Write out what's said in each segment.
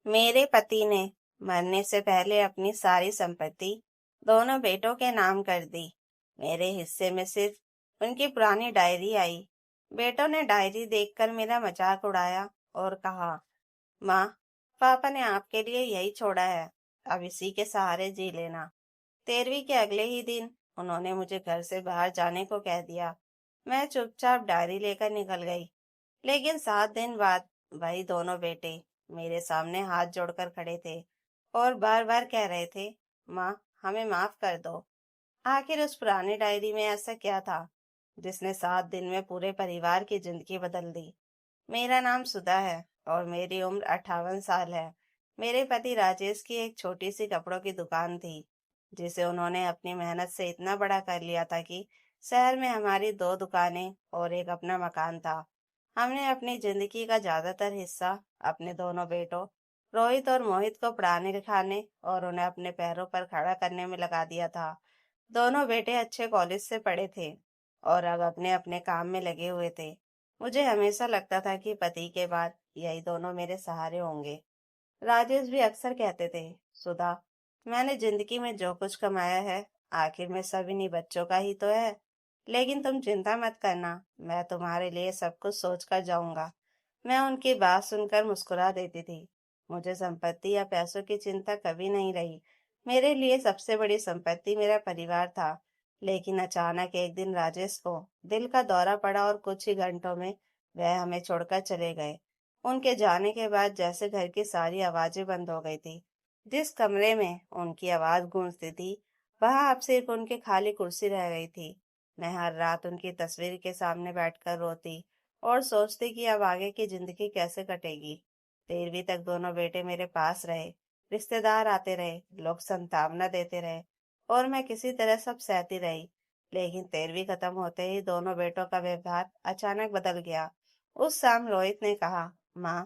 मेरे पति ने मरने से पहले अपनी सारी संपत्ति दोनों बेटों के नाम कर दी। मेरे हिस्से में सिर्फ उनकी पुरानी डायरी आई। बेटों ने डायरी देखकर मेरा मजाक उड़ाया और कहा, माँ, पापा ने आपके लिए यही छोड़ा है, अब इसी के सहारे जी लेना। 13वीं के अगले ही दिन उन्होंने मुझे घर से बाहर जाने को कह दिया। मैं चुपचाप डायरी लेकर निकल गई। लेकिन 7 दिन बाद वही दोनों बेटे मेरे सामने हाथ जोड़कर खड़े थे और बार बार कह रहे थे, माँ, हमें माफ कर दो। आखिर उस पुरानी डायरी में ऐसा क्या था जिसने 7 दिन में पूरे परिवार की जिंदगी बदल दी। मेरा नाम सुधा है और मेरी उम्र 58 साल है। मेरे पति राजेश की एक छोटी सी कपड़ों की दुकान थी, जिसे उन्होंने अपनी मेहनत से इतना बड़ा कर लिया था कि शहर में हमारी 2 दुकानें और एक अपना मकान था। हमने अपनी जिंदगी का ज्यादातर हिस्सा अपने दोनों बेटों रोहित और मोहित को पढ़ाने लिखाने और उन्हें अपने पैरों पर खड़ा करने में लगा दिया था। दोनों बेटे अच्छे कॉलेज से पढ़े थे और अब अपने अपने काम में लगे हुए थे। मुझे हमेशा लगता था कि पति के बाद यही दोनों मेरे सहारे होंगे। राजेश भी अक्सर कहते थे, सुधा, मैंने जिंदगी में जो कुछ कमाया है आखिर में सब इन्हीं बच्चों का ही तो है। लेकिन तुम चिंता मत करना, मैं तुम्हारे लिए सब कुछ सोच कर जाऊंगा। मैं उनकी बात सुनकर मुस्कुरा देती थी। मुझे संपत्ति या पैसों की चिंता कभी नहीं रही। मेरे लिए सबसे बड़ी संपत्ति मेरा परिवार था। लेकिन अचानक एक दिन राजेश को दिल का दौरा पड़ा और कुछ ही घंटों में वह हमें छोड़कर चले गए। उनके जाने के बाद जैसे घर की सारी आवाजें बंद हो गई थी। जिस कमरे में उनकी आवाज गूंजती थी, वहां अब सिर्फ उनकी खाली कुर्सी रह गई थी। मैं हर रात उनकी तस्वीर के सामने बैठकर रोती और सोचती कि अब आगे की जिंदगी कैसे कटेगी। 13वीं तक दोनों बेटे मेरे पास रहे, रिश्तेदार आते रहे, लोग संतावना देते रहे और मैं किसी तरह सब सहती रही। लेकिन 13वीं खत्म होते ही दोनों बेटों का व्यवहार अचानक बदल गया। उस शाम रोहित ने कहा, माँ,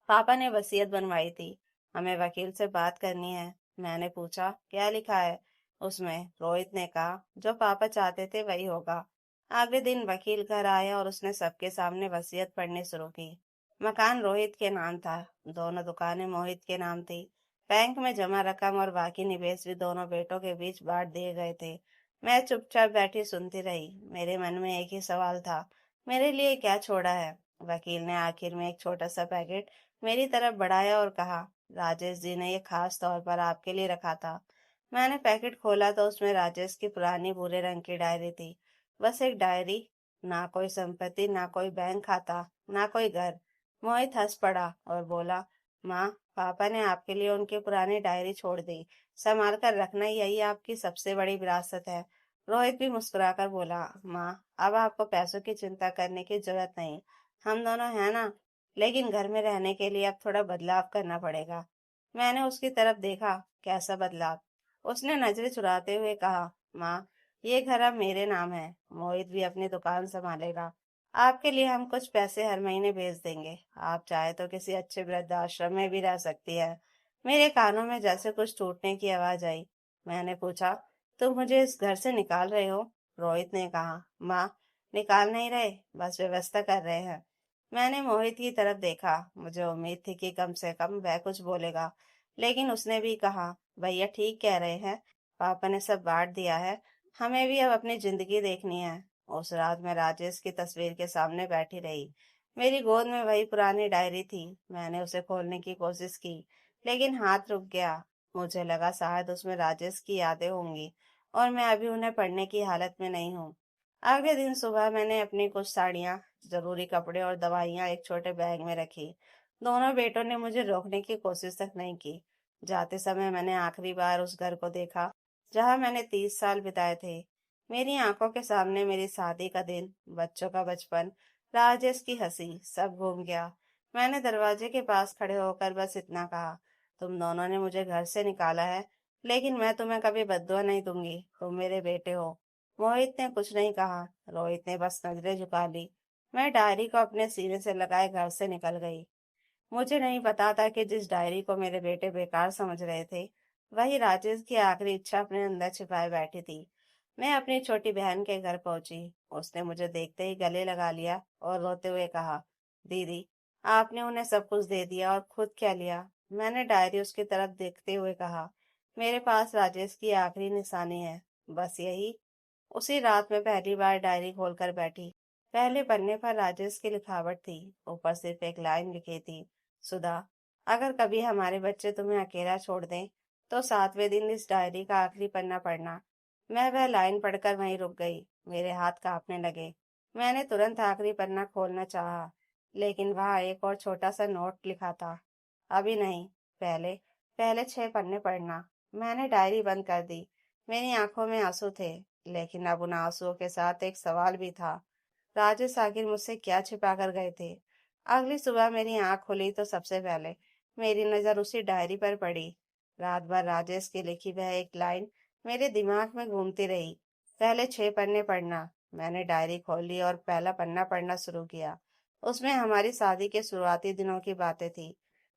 पापा ने वसीयत बनवाई थी, हमें वकील से बात करनी है। मैंने पूछा, क्या लिखा है उसमें? रोहित ने कहा, जो पापा चाहते थे वही होगा। अगले दिन वकील घर आया और उसने सबके सामने वसीयत पढ़नी शुरू की। मकान रोहित के नाम था, दोनों दुकानें मोहित के नाम थी। बैंक में जमा रकम और बाकी निवेश भी दोनों बेटों के बीच बांट दिए गए थे। मैं चुपचाप बैठी सुनती रही। मेरे मन में एक ही सवाल था, मेरे लिए क्या छोड़ा है? वकील ने आखिर में एक छोटा सा पैकेट मेरी तरफ बढ़ाया और कहा, राजेश जी ने ये खास तौर पर आपके लिए रखा था। मैंने पैकेट खोला तो उसमें राजेश की पुरानी भूरे रंग की डायरी थी। बस एक डायरी, ना कोई संपत्ति, ना कोई बैंक खाता, ना कोई घर। मोहित हंस पड़ा और बोला, माँ, पापा ने आपके लिए उनकी पुरानी डायरी छोड़ दी, संभाल कर रखना, यही आपकी सबसे बड़ी विरासत है। रोहित भी मुस्कुराकर बोला, माँ, अब आपको पैसों की चिंता करने की जरूरत नहीं, हम दोनों हैं ना। लेकिन घर में रहने के लिए अब थोड़ा बदलाव करना पड़ेगा। मैंने उसकी तरफ देखा, कैसा बदलाव? उसने नजरें चुराते हुए कहा, माँ, ये घर अब मेरे नाम है, मोहित भी अपनी दुकान संभालेगा। आपके लिए हम कुछ पैसे हर महीने भेज देंगे, आप चाहे तो किसी अच्छे वृद्धाश्रम में भी रह सकती है। मेरे कानों में जैसे कुछ टूटने की आवाज आई। मैंने पूछा, तुम मुझे इस घर से निकाल रहे हो? रोहित ने कहा, माँ, निकाल नहीं रहे, बस व्यवस्था कर रहे हैं। मैंने मोहित की तरफ देखा। मुझे उम्मीद थी कि कम से कम वह कुछ बोलेगा, लेकिन उसने भी कहा, भैया ठीक कह रहे हैं, पापा ने सब बांट दिया है, हमें भी अब अपनी जिंदगी देखनी है। उस रात मैं राजेश की तस्वीर के सामने बैठी रही। मेरी गोद में वही पुरानी डायरी थी। मैंने उसे खोलने की कोशिश की, लेकिन हाथ रुक गया। मुझे लगा शायद उसमें राजेश की यादें होंगी और मैं अभी उन्हें पढ़ने की हालत में नहीं हूँ। अगले दिन सुबह मैंने अपनी कुछ साड़ियाँ, जरूरी कपड़े और दवाइयाँ एक छोटे बैग में रखी। दोनों बेटों ने मुझे रोकने की कोशिश तक नहीं की। जाते समय मैंने आखिरी बार उस घर को देखा जहाँ मैंने 30 साल बिताए थे। मेरी आंखों के सामने मेरी शादी का दिन, बच्चों का बचपन, राजेश की हंसी, सब घूम गया। मैंने दरवाजे के पास खड़े होकर बस इतना कहा, तुम दोनों ने मुझे घर से निकाला है, लेकिन मैं तुम्हें कभी बद्दुआ नहीं दूंगी, तुम मेरे बेटे हो। मोहित ने कुछ नहीं कहा। रोहित ने बस नजरें झुका ली। मैं डायरी को अपने सीने से लगाए घर से निकल गई। मुझे नहीं पता था कि जिस डायरी को मेरे बेटे बेकार समझ रहे थे, वही राजेश की आखिरी इच्छा अपने अंदर छिपाए बैठी थी। मैं अपनी छोटी बहन के घर पहुंची। उसने मुझे देखते ही गले लगा लिया और रोते हुए कहा, दीदी, आपने उन्हें सब कुछ दे दिया और खुद क्या लिया? मैंने डायरी उसकी तरफ देखते हुए कहा। मेरे पास राजेश की आखिरी निशानी है, बस यही। उसी रात में पहली बार डायरी खोलकर बैठी। पहले पन्ने पर राजेश की लिखावट थी, ऊपर सिर्फ एक लाइन लिखी थी। सुधा, अगर कभी हमारे बच्चे तुम्हें अकेला छोड़ दें तो 7वें दिन इस डायरी का आखिरी पन्ना पढ़ना। मैं वह लाइन पढ़कर वहीं रुक गई। मेरे हाथ कांपने लगे। मैंने तुरंत आखिरी पन्ना खोलना चाहा, लेकिन वहां एक और छोटा सा नोट लिखा था। अभी नहीं, पहले पहले 6 पन्ने पढ़ना। मैंने डायरी बंद कर दी। मेरी आंखों में आंसू थे, लेकिन अब उन आंसुओं के साथ एक सवाल भी था। राजेश आखिर मुझसे क्या छिपा कर गए थे? अगली सुबह मेरी आंख खुली तो सबसे पहले मेरी नजर उसी डायरी पर पड़ी। रात भर राजेश की लिखी वह एक लाइन मेरे दिमाग में घूमती रही। पहले 6 पन्ने पढ़ना। मैंने डायरी खोली और पहला पन्ना पढ़ना शुरू किया। उसमें हमारी शादी के शुरुआती दिनों की बातें थी।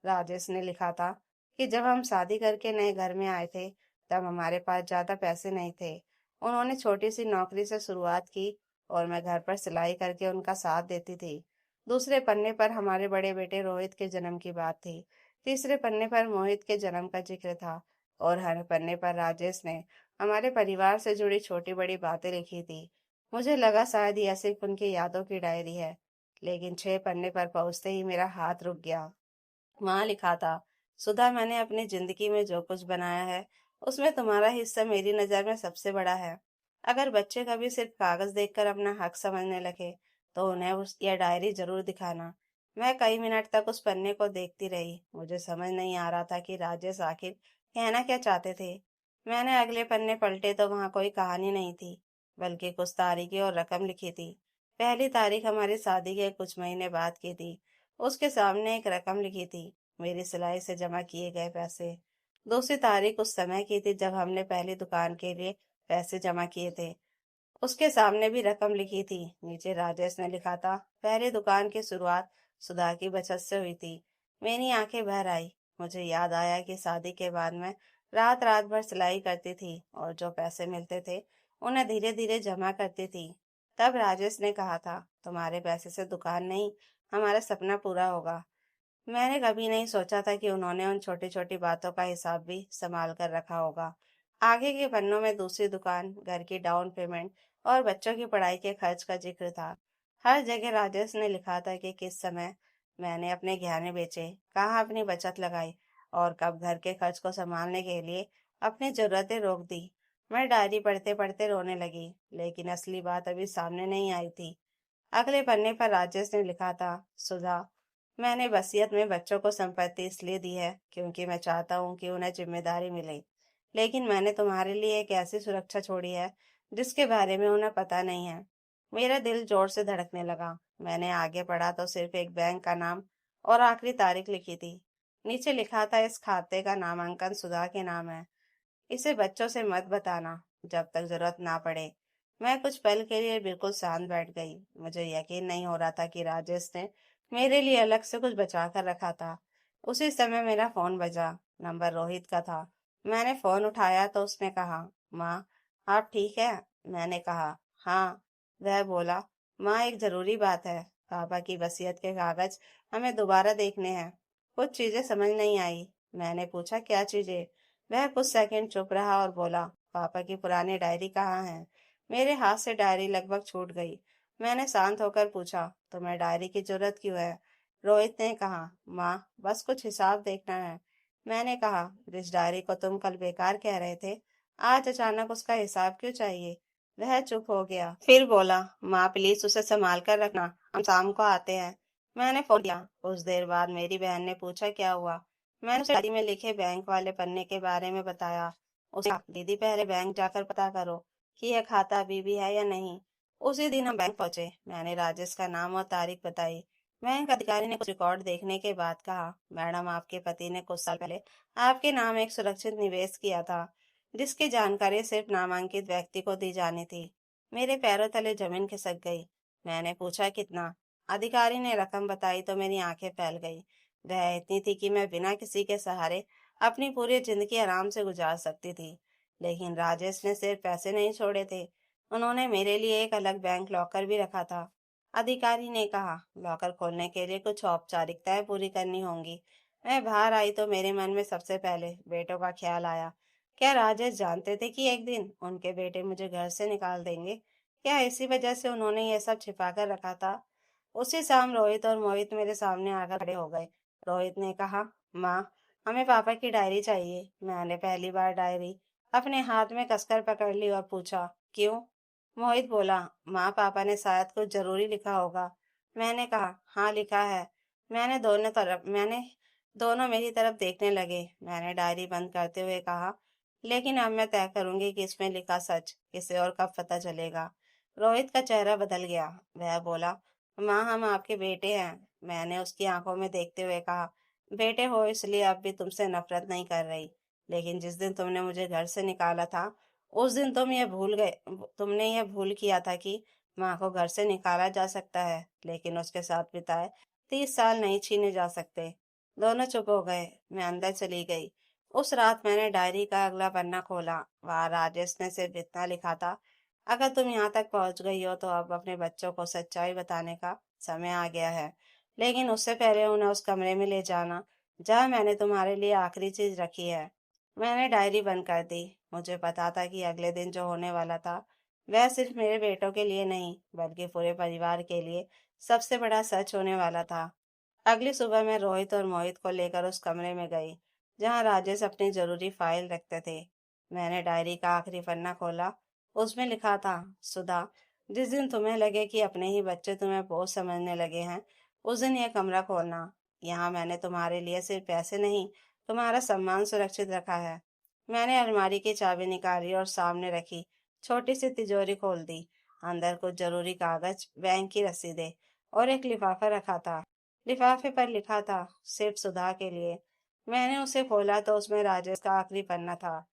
राजेश ने लिखा था कि जब हम शादी करके नए घर में आए थे, तब हमारे पास ज्यादा पैसे नहीं थे। उन्होंने छोटी सी नौकरी से शुरुआत की और मैं घर पर सिलाई करके उनका साथ देती थी। दूसरे पन्ने पर हमारे बड़े बेटे रोहित के जन्म की बात थी। तीसरे पन्ने पर मोहित के जन्म का जिक्र था और हर पन्ने पर राजेश ने हमारे परिवार से जुड़ी छोटी बड़ी बातें लिखी थी। मुझे लगा शायद यह सिर्फ उनकी यादों की डायरी है, लेकिन 6 पन्ने पर पहुंचते ही मेरा हाथ रुक गया। वहां लिखा था, सुधा, मैंने अपनी जिंदगी में जो कुछ बनाया है उसमें तुम्हारा हिस्सा मेरी नजर में सबसे बड़ा है। अगर बच्चे कभी सिर्फ कागज देखकर अपना हक समझने लगे तो उन्हें उस यह डायरी जरूर दिखाना। मैं कई मिनट तक उस पन्ने को देखती रही। मुझे समझ नहीं आ रहा था कि राजेश आखिर कहना क्या चाहते थे। मैंने अगले पन्ने पलटे तो वहां कोई कहानी नहीं थी, बल्कि कुछ तारीखें और रकम लिखी थी। पहली तारीख हमारी शादी के कुछ महीने बाद की थी। उसके सामने एक रकम लिखी थी, मेरी सिलाई से जमा किए गए पैसे। दूसरी तारीख उस समय की थी जब हमने पहली दुकान के लिए पैसे जमा किए थे। उसके सामने भी रकम लिखी थी। नीचे राजेश ने लिखा था, पहली दुकान की शुरुआत सुधा की बचत से हुई थी। मेरी आंखें भर आई। मुझे याद आया कि शादी के बाद मैं रात रात भर सिलाई करती थी और जो पैसे मिलते थे उन्हें धीरे धीरे जमा करती थी। तब राजेश ने कहा था, तुम्हारे पैसे से दुकान नहीं, हमारा सपना पूरा होगा। मैंने कभी नहीं सोचा था कि उन्होंने उन छोटी छोटी बातों का हिसाब भी संभाल कर रखा होगा। आगे के पन्नों में दूसरी दुकान, घर की डाउन पेमेंट और बच्चों की पढ़ाई के खर्च का जिक्र था। हर जगह राजेश ने लिखा था कि किस समय मैंने अपने गहने बेचे, कहाँ अपनी बचत लगाई और कब घर के खर्च को संभालने के लिए अपनी जरूरतें रोक दी। मैं डायरी पढ़ते पढ़ते रोने लगी, लेकिन असली बात अभी सामने नहीं आई थी। अगले पन्ने पर राजेश ने लिखा था, सुधा, मैंने वसीयत में बच्चों को संपत्ति इसलिए दी है क्योंकि मैं चाहता हूँ कि उन्हें जिम्मेदारी मिले। लेकिन मैंने तुम्हारे लिए एक ऐसी सुरक्षा छोड़ी है जिसके बारे में उन्हें पता नहीं है। मेरा दिल जोर से धड़कने लगा। मैंने आगे पढ़ा तो सिर्फ एक बैंक का नाम और आखिरी तारीख लिखी थी। नीचे लिखा था, इस खाते का नामांकन सुधा के नाम है। इसे बच्चों से मत बताना जब तक जरूरत ना पड़े। मैं कुछ पल के लिए बिल्कुल शांत बैठ गई। मुझे यकीन नहीं हो रहा था कि राजेश ने मेरे लिए अलग से कुछ बचा कर रखा था। उसी समय मेरा फोन बजा। नंबर रोहित का था। मैंने फोन उठाया तो उसने कहा, माँ, आप ठीक है? मैंने कहा, हाँ। वह बोला, माँ, एक जरूरी बात है। पापा की वसीयत के कागज हमें दोबारा देखने हैं। कुछ चीजें समझ नहीं आई। मैंने पूछा, क्या चीजें? वह कुछ सेकंड चुप रहा और बोला, पापा की पुरानी डायरी कहाँ है? मेरे हाथ से डायरी लगभग छूट गई। मैंने शांत होकर पूछा, तुम्हें डायरी की जरूरत क्यों है? रोहित ने कहा, माँ, बस कुछ हिसाब देखना है। मैंने कहा, जिस डायरी को तुम कल बेकार कह रहे थे, आज अचानक उसका हिसाब क्यों चाहिए? वह चुप हो गया, फिर बोला, माँ, प्लीज उसे संभाल कर रखना, हम शाम को आते हैं। मैंने फोन किया। कुछ देर बाद मेरी बहन ने पूछा, क्या हुआ? मैंने उसे डायरी में लिखे बैंक वाले पन्ने के बारे में बताया। उसे कहा, दीदी, पहले बैंक जाकर पता करो कि यह खाता अभी भी है या नहीं। उसी दिन हम बैंक पहुंचे। मैंने राजेश का नाम और तारीख बताई। बैंक अधिकारी ने कुछ रिकॉर्ड देखने के बाद कहा, मैडम, आपके पति ने कुछ साल पहले आपके नाम एक सुरक्षित निवेश किया था, जिसकी जानकारी सिर्फ नामांकित व्यक्ति को दी जानी थी। मेरे पैरों तले जमीन खिसक गई। मैंने पूछा, कितना? अधिकारी ने रकम बताई तो मेरी आंखें फैल गई। वह इतनी थी कि मैं बिना किसी के सहारे अपनी पूरी जिंदगी आराम से गुजार सकती थी। लेकिन राजेश ने सिर्फ पैसे नहीं छोड़े थे, उन्होंने मेरे लिए एक अलग बैंक लॉकर भी रखा था। अधिकारी ने कहा, लॉकर खोलने के लिए कुछ औपचारिकताएं पूरी करनी होंगी। मैं बाहर आई तो मेरे मन में सबसे पहले बेटों का ख्याल आया। क्या राजेश जानते थे कि एक दिन उनके बेटे मुझे घर से निकाल देंगे? क्या इसी वजह से उन्होंने ये सब छिपा कर रखा था? उसी शाम रोहित और मोहित मेरे सामने आकर खड़े हो गए। रोहित ने कहा, माँ, हमें पापा की डायरी चाहिए। मैंने पहली बार डायरी अपने हाथ में कसकर पकड़ ली और पूछा, क्यों? मोहित बोला, माँ, पापा ने शायद कुछ जरूरी लिखा होगा। मैंने कहा, हाँ, लिखा है। मैंने दोनों मेरी तरफ देखने लगे। मैंने डायरी बंद करते हुए कहा, लेकिन अब मैं तय करूंगी कि इसमें लिखा सच किसे और कब पता चलेगा। रोहित का चेहरा बदल गया। वह बोला, माँ, हम आपके बेटे हैं। मैंने उसकी आंखों में देखते हुए कहा, बेटे हो इसलिए अब भी तुमसे नफरत नहीं कर रही, लेकिन जिस दिन तुमने मुझे घर से निकाला था उस दिन तुमने यह भूल किया था कि माँ को घर से निकाला जा सकता है, लेकिन उसके साथ बिताए 30 साल नहीं छीने जा सकते। दोनों चुप हो गए। मैं अंदर चली गई। उस रात मैंने डायरी का अगला पन्ना खोला। वहां राजेश ने सिर्फ इतना लिखा था, अगर तुम यहाँ तक पहुंच गई हो तो अब अपने बच्चों को सच्चाई बताने का समय आ गया है, लेकिन उससे पहले उन्हें उस कमरे में ले जाना जहाँ मैंने तुम्हारे लिए आखिरी चीज रखी है। मैंने डायरी बंद कर दी। मुझे पता था कि अगले दिन जो होने वाला था वह सिर्फ मेरे बेटों के लिए नहीं बल्कि पूरे परिवार के लिए सबसे बड़ा सच होने वाला था। अगली सुबह मैं रोहित और मोहित को लेकर उस कमरे में गई जहां राजेश अपनी जरूरी फाइल रखते थे। मैंने डायरी का आखिरी पन्ना खोला। उसमें लिखा था, सुधा, जिस दिन तुम्हें लगे कि अपने ही बच्चे तुम्हें बोझ समझने लगे हैं, उस दिन यह कमरा खोलना। यहाँ मैंने तुम्हारे लिए सिर्फ पैसे नहीं, तुम्हारा सम्मान सुरक्षित रखा है। मैंने अलमारी की चाबी निकाली और सामने रखी छोटी सी तिजोरी खोल दी। अंदर कुछ जरूरी कागज, बैंक की रसीदें और एक लिफाफा रखा था। लिफाफे पर लिखा था, सिर्फ सुधा के लिए। मैंने उसे खोला तो उसमें राजेश का आखिरी पन्ना था।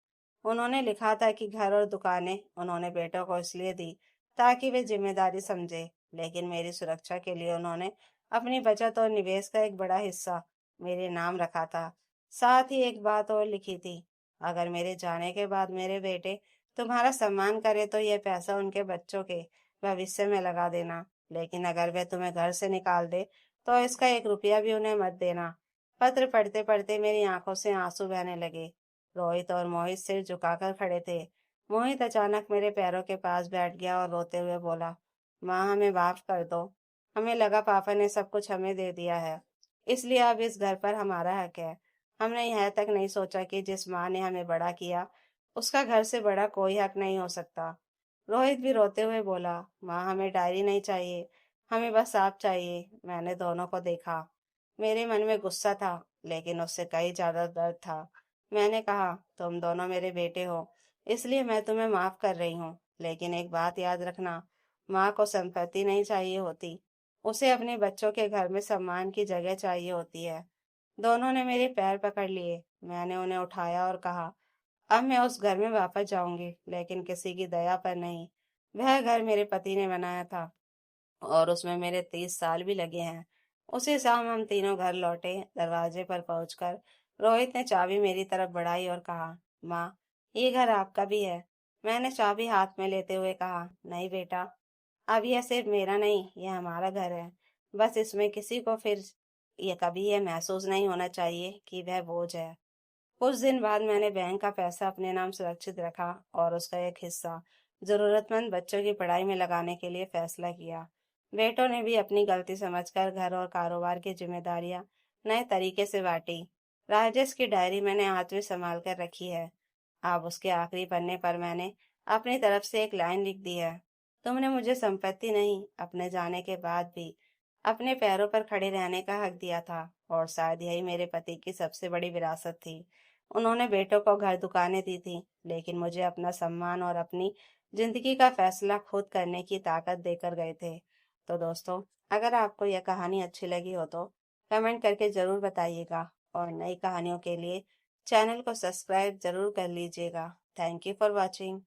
उन्होंने लिखा था कि घर और दुकानें उन्होंने बेटों को इसलिए दी ताकि वे जिम्मेदारी समझे, लेकिन मेरी सुरक्षा के लिए उन्होंने अपनी बचत और निवेश का एक बड़ा हिस्सा मेरे नाम रखा था। साथ ही एक बात और लिखी थी, अगर मेरे जाने के बाद मेरे बेटे तुम्हारा सम्मान करे तो यह पैसा उनके बच्चों के भविष्य में लगा देना, लेकिन अगर वे तुम्हें घर से निकाल दे तो इसका 1 रुपया भी उन्हें मत देना। पत्र पढ़ते पढ़ते मेरी आंखों से आंसू बहने लगे। रोहित और मोहित सिर झुकाकर खड़े थे। मोहित अचानक मेरे पैरों के पास बैठ गया और रोते हुए बोला, माँ, हमें माफ कर दो। हमें लगा पापा ने सब कुछ हमें दे दिया है, इसलिए अब इस घर पर हमारा हक है। हमने यह तक नहीं सोचा कि जिस माँ ने हमें बड़ा किया उसका घर से बड़ा कोई हक नहीं हो सकता। रोहित भी रोते हुए बोला, माँ, हमें डायरी नहीं चाहिए, हमें बस आप चाहिए। मैंने दोनों को देखा। मेरे मन में गुस्सा था, लेकिन उससे कहीं ज्यादा दर्द था। मैंने कहा, तुम दोनों मेरे बेटे हो, इसलिए मैं तुम्हें माफ कर रही हूँ, लेकिन एक बात याद रखना, माँ को संपत्ति नहीं चाहिए होती, उसे अपने बच्चों के घर में सम्मान की जगह चाहिए होती है। दोनों ने मेरे पैर पकड़ लिए। मैंने उन्हें उठाया और कहा, अब मैं उस घर में वापस जाऊंगी, लेकिन किसी की दया पर नहीं। वह घर मेरे पति ने बनाया था और उसमें मेरे 30 साल भी लगे हैं। उसी शाम हम तीनों घर लौटे। दरवाजे पर पहुंचकर रोहित ने चाबी मेरी तरफ बढ़ाई और कहा, माँ, ये घर आपका भी है। मैंने चाबी हाथ में लेते हुए कहा, नहीं बेटा, अब यह सिर्फ मेरा नहीं, यह हमारा घर है। बस इसमें किसी को फिर ये कभी यह महसूस नहीं होना चाहिए कि वह बोझ है। कुछ दिन बाद मैंने बैंक का पैसा अपने नाम सुरक्षित रखा और उसका एक हिस्सा जरूरतमंद बच्चों की पढ़ाई में लगाने के लिए फैसला किया। बेटों ने भी अपनी गलती समझकर घर और कारोबार की जिम्मेदारियां नए तरीके से बांटी। राजेश की डायरी मैंने हाथ में संभाल कर रखी है। अब उसके आखिरी पन्ने पर मैंने अपनी तरफ से एक लाइन लिख दी है, तुमने मुझे संपत्ति नहीं, अपने जाने के बाद भी अपने पैरों पर खड़े रहने का हक दिया था, और शायद यही मेरे पति की सबसे बड़ी विरासत थी। उन्होंने बेटों को घर दुकानें दी थी, लेकिन मुझे अपना सम्मान और अपनी जिंदगी का फैसला खुद करने की ताकत देकर गए थे। तो दोस्तों, अगर आपको यह कहानी अच्छी लगी हो तो कमेंट करके ज़रूर बताइएगा, और नई कहानियों के लिए चैनल को सब्सक्राइब ज़रूर कर लीजिएगा। Thank you for watching.